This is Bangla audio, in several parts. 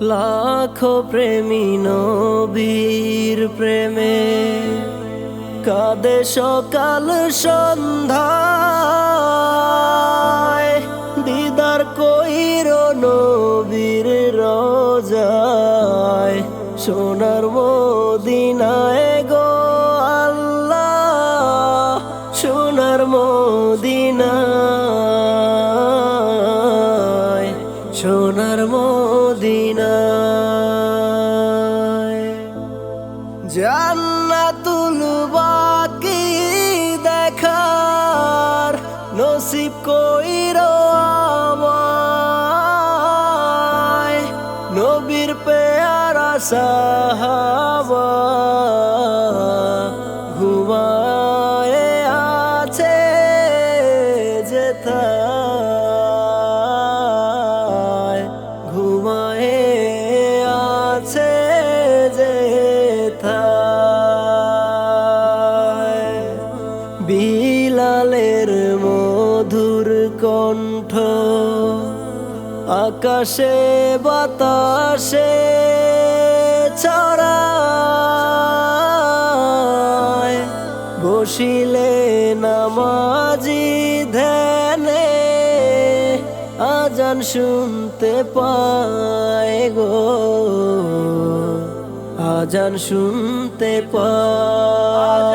লাখো প্রেমী নবীর প্রেমে কাঁদে সকাল সন্ধ্যায়। দিদার কইর নবীর রোজায়, সোনার মদিনায় গো আল্লাহ, সোনার মদিনায়, সোনার মদিনায়। জান্নাতুল বাকি দেখার নসিব কইরো আমায়, নবীর পেয়ারা সাহাবা ঘুমায়ে আছে যেথায়, ঘুমায়ে আছে যেথায়। বিলালের মধুর কণ্ঠ আকাশে বাতাসে ছড়ায়, বসিলে নামাজি ধ্যানে আজান শুনতে পায় গো, আজান শুনতে পায়।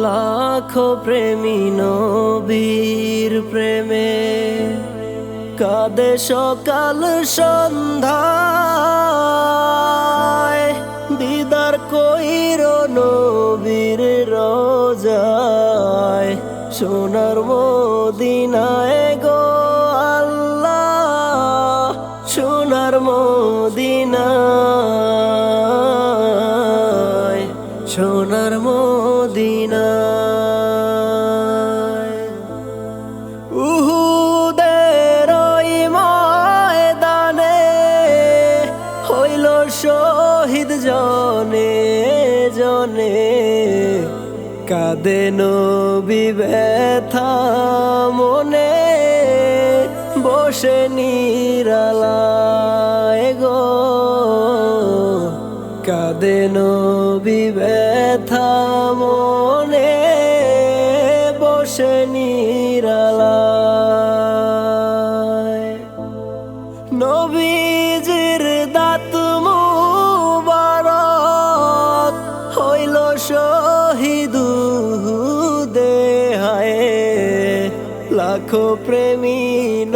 লাখো প্রেমী নবীর প্রেমে কাঁদে সকাল সন্ধ্যায়। দিদার কইর নবীর রোজায়, সোনার মদিনায় গো আল্লাহ, সোনার মদিনায়, সোনার মদিনায়। উহুদের ওই ময়দানে হইল শহীদ জনে জনে, কাঁদে নবী ব্যথা মনে বসে নিরালায় গো, কাঁদে নবী ব্যথা মনে বসে নিরালায়। নবীজির দাঁত মুবারক হইল শহীদ দেহায়ে, লাখো প্রেমী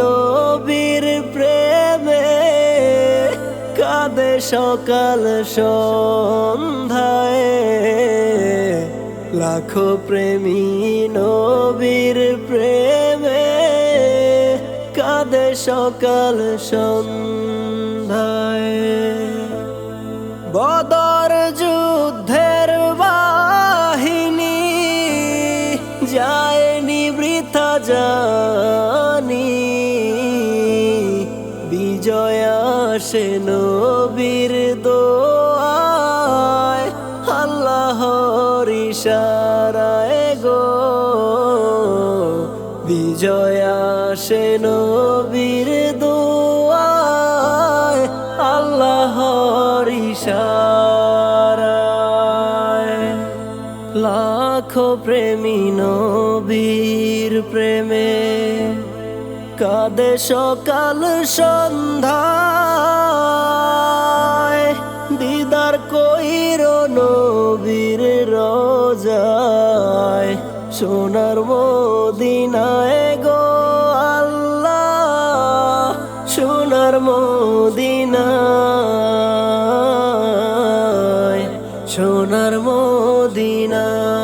নবীর প্রেমে কাঁদে সকাল সন্ধ্যায়। লাখো প্রেমী নবীর প্রেমে কাঁদে সকাল সন্ধ্যায়। বদর যুদ্ধের বাহিনী যায়নি বৃথা জানি, বিজয় আসে নবীর দোয়ায়, আল্লাহর ইশারায় গো, বিজয় আসে নবীর দোয়ায়, আল্লাহর ইশারায়। লাখো প্রেমী নবীর প্রেমে কাঁদে সকাল সন্ধ্যায়। দিদার কইর নবীর রোজায়, সোনার মদিনায় গো আল্লাহ, সোনার মদিনায়, সোনার মদিনায়।